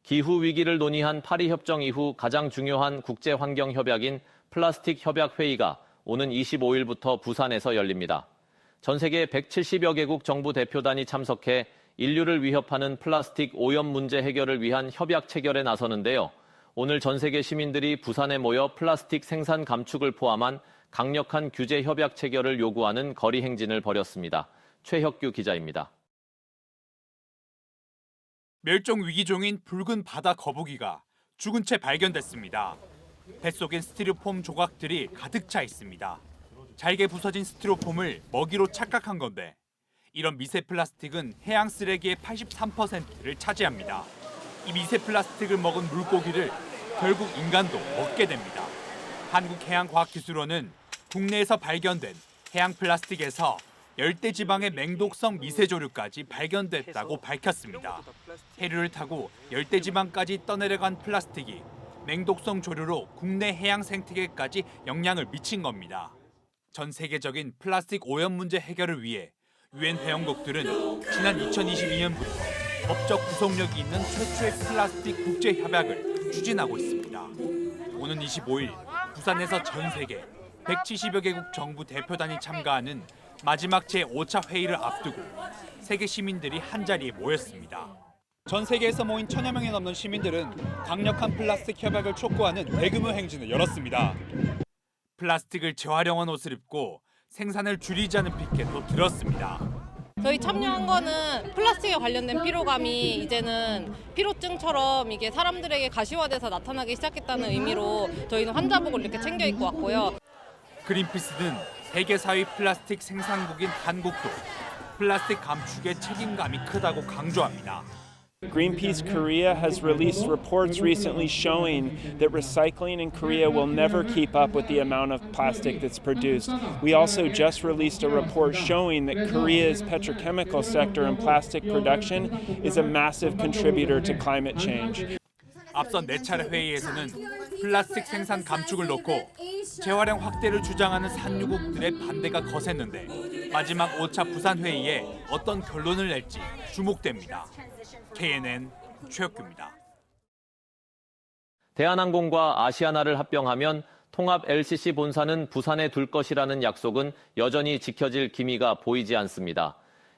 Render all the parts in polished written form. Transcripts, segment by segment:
기후위기를 논의한 파리협정 이후 가장 중요한 국제환경협약인 플라스틱 협약회의가 오는 25일부터 부산에서 열립니다. 전 세계 170여 개국 정부 대표단이 참석해 인류를 위협하는 플라스틱 오염 문제 해결을 위한 협약 체결에 나서는데요. 오늘 전 세계 시민들이 부산에 모여 플라스틱 생산 감축을 포함한 강력한 규제 협약 체결을 요구하는 거리 행진을 벌였습니다. 최혁규 기자입니다. 멸종 위기종인 붉은 바다 거북이가 죽은 채 발견됐습니다. 뱃속엔 스티로폼 조각들이 가득 차 있습니다. 잘게 부서진 스티로폼을 먹이로 착각한 건데 이런 미세 플라스틱은 해양 쓰레기의 83%를 차지합니다. 이 미세 플라스틱을 먹은 물고기를 결국 인간도 먹게 됩니다. 한국해양과학기술원은 국내에서 발견된 해양 플라스틱에서 열대지방의 맹독성 미세조류까지 발견됐다고 밝혔습니다. 해류를 타고 열대지방까지 떠내려간 플라스틱이 맹독성 조류로 국내 해양 생태계까지 영향을 미친 겁니다. 전 세계적인 플라스틱 오염 문제 해결을 위해 유엔 회원국들은 지난 2022년부터 법적 구속력이 있는 최초의 플라스틱 국제협약을 추진하고 있습니다. 오는 25일 부산에서 전 세계 170여 개국 정부 대표단이 참가하는 마지막 제5차 회의를 앞두고 세계 시민들이 한자리에 모였습니다. 전 세계에서 모인 1000여 명이 넘는 시민들은 강력한 플라스틱 협약을 촉구하는 대규모 행진을 열었습니다. 플라스틱을 재활용한 옷을 입고 생산을 줄이자는 피켓도 들었습니다. 저희 참여한 거는 플라스틱에 관련된 피로감이 이제는 피로증처럼 이게 사람들에게 가시화돼서 나타나기 시작했다는 의미로 저희는 환자복을 이렇게 챙겨 입고 왔고요. 그린피스는 세계 4위 플라스틱 생산국인 한국도 플라스틱 감축에 책임감이 크다고 강조합니다. Greenpeace Korea has released reports recently showing that recycling in Korea will never keep up with the amount of plastic that's produced. We also just released a report showing that Korea's petrochemical sector and plastic production is a massive contributor to climate change. 앞선 4차례 회의에서는 플라스틱 생산 감축을 놓고 재활용 확대를 주장하는 산유국들의 반대가 거셌는데 마지막 5차 부산 회의에 어떤 결론을 낼지 주목됩니다. KNN 최혁규입니다. 대한항공과 아시아나를 합병하면 통합 LCC 본사는 부산에 둘 것이라는 약속은 여전히 지켜질 기미가 보이지 않습니다.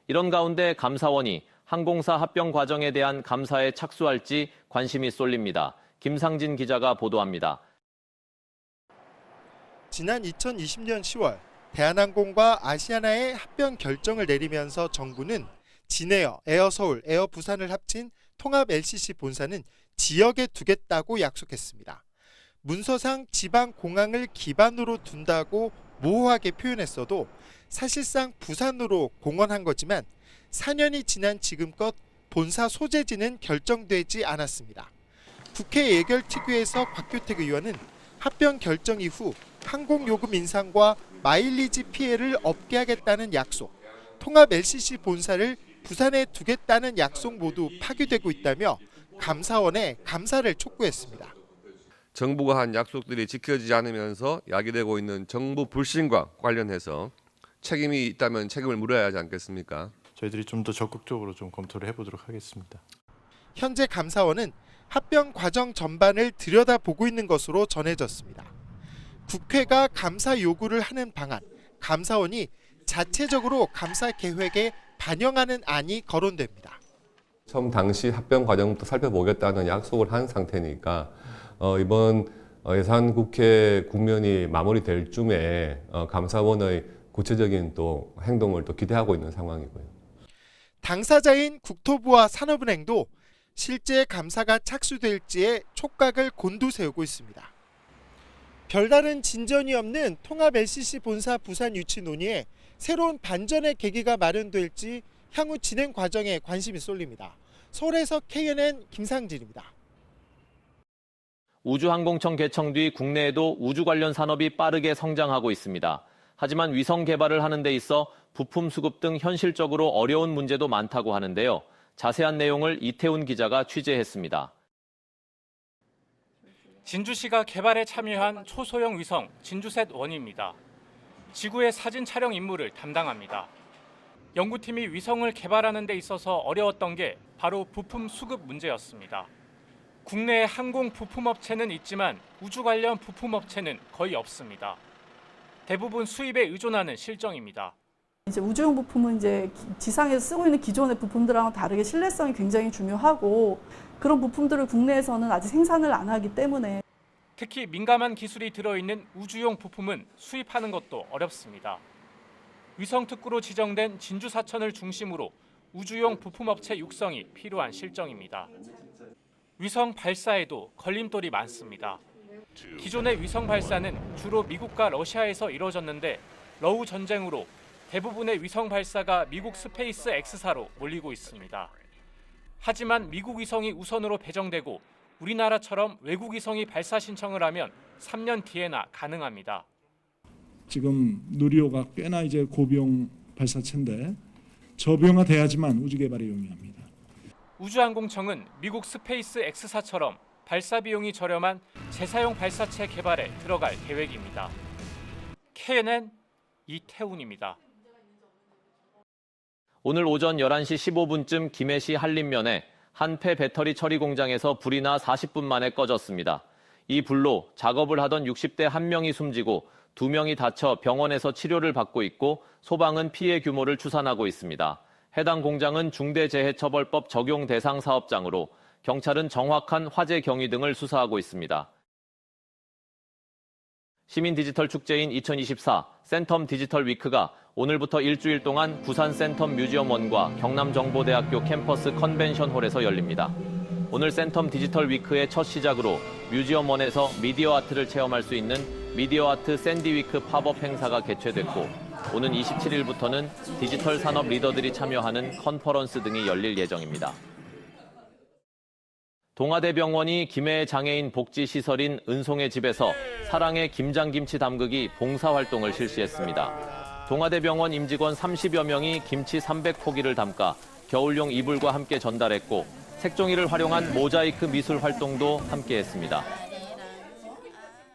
이런 가운데 감사원이 항공사 합병 과정에 대한 감사에 착수할지 관심이 쏠립니다. 김상진 기자가 보도합니다. 지난 2020년 10월 대한항공과 아시아나의 합병 결정을 내리면서 정부는 진에어, 에어서울, 에어부산을 합친 통합 LCC 본사는 지역에 두겠다고 약속했습니다. 문서상 지방 공항을 기반으로 둔다고 모호하게 표현했어도 사실상 부산으로 공언한 거지만 4년이 지난 지금껏 본사 소재지는 결정되지 않았습니다. 국회 예결특위에서 곽규택 의원은 합병 결정 이후 항공요금 인상과 마일리지 피해를 없게 하겠다는 약속, 통합 LCC 본사를 부산에 두겠다는 약속 모두 파기되고 있다며 감사원에 감사를 촉구했습니다. 정부가 한 약속들이 지켜지지 않으면서 야기되고 있는 정부 불신과 관련해서 책임이 있다면 책임을 물어야 하지 않겠습니까? 저희들이 좀 더 적극적으로 좀 검토를 해보도록 하겠습니다. 현재 감사원은 합병 과정 전반을 들여다보고 있는 것으로 전해졌습니다. 국회가 감사 요구를 하는 방안, 감사원이 자체적으로 감사 계획에 반영하는 안이 거론됩니다. 처음 당시 합병 과정부터 살펴보겠다는 약속을 한 상태니까 이번 예산국회 국면이 마무리될 쯤에 감사원의 구체적인 또 행동을 또 기대하고 있는 상황이고요. 당사자인 국토부와 산업은행도 실제 감사가 착수될지에 촉각을 곤두세우고 있습니다. 별다른 진전이 없는 통합 LCC 본사 부산 유치 논의에 새로운 반전의 계기가 마련될지 향후 진행 과정에 관심이 쏠립니다. 서울에서 KNN 김상진입니다. 우주항공청 개청 뒤 국내에도 우주 관련 산업이 빠르게 성장하고 있습니다. 하지만 위성 개발을 하는 데 있어 부품 수급 등 현실적으로 어려운 문제도 많다고 하는데요. 자세한 내용을 이태훈 기자가 취재했습니다. 진주시가 개발에 참여한 초소형 위성 진주셋1입니다. 지구의 사진 촬영 임무를 담당합니다. 연구팀이 위성을 개발하는 데 있어서 어려웠던 게 바로 부품 수급 문제였습니다. 국내에 항공 부품업체는 있지만 우주 관련 부품업체는 거의 없습니다. 대부분 수입에 의존하는 실정입니다. 이제 우주용 부품은 이제 지상에서 쓰고 있는 기존의 부품들하고 다르게 신뢰성이 굉장히 중요하고 그런 부품들을 국내에서는 아직 생산을 안 하기 때문에 특히 민감한 기술이 들어있는 우주용 부품은 수입하는 것도 어렵습니다. 위성특구로 지정된 진주 사천을 중심으로 우주용 부품업체 육성이 필요한 실정입니다. 위성 발사에도 걸림돌이 많습니다. 기존의 위성 발사는 주로 미국과 러시아에서 이루어졌는데 러우 전쟁으로 대부분의 위성 발사가 미국 스페이스 X사로 몰리고 있습니다. 하지만 미국 위성이 우선으로 배정되고 우리나라처럼 외국 위성이 발사 신청을 하면 3년 뒤에나 가능합니다. 지금 누리호가 꽤나 이제 고비용 발사체인데 저비용화돼야지만 우주 개발에 용이합니다. 우주항공청은 미국 스페이스 X사처럼 발사 비용이 저렴한 재사용 발사체 개발에 들어갈 계획입니다. KNN 이태훈입니다. 오늘 오전 11시 15분쯤 김해시 한림면에 한 폐 배터리 처리 공장에서 불이 나 40분 만에 꺼졌습니다. 이 불로 작업을 하던 60대 한 명이 숨지고 2명이 다쳐 병원에서 치료를 받고 있고 소방은 피해 규모를 추산하고 있습니다. 해당 공장은 중대재해처벌법 적용 대상 사업장으로 경찰은 정확한 화재 경위 등을 수사하고 있습니다. 시민 디지털 축제인 2024 센텀 디지털 위크가 오늘부터 일주일 동안 부산 센텀 뮤지엄원과 경남정보대학교 캠퍼스 컨벤션홀에서 열립니다. 오늘 센텀 디지털 위크의 첫 시작으로 뮤지엄원에서 미디어 아트를 체험할 수 있는 미디어 아트 샌디위크 팝업 행사가 개최됐고 오는 27일부터는 디지털 산업 리더들이 참여하는 컨퍼런스 등이 열릴 예정입니다. 동아대병원이 김해의 장애인 복지시설인 은송의 집에서 사랑의 김장김치 담그기 봉사활동을 실시했습니다. 동아대병원 임직원 30여 명이 김치 300포기를 담가 겨울용 이불과 함께 전달했고 색종이를 활용한 모자이크 미술 활동도 함께했습니다.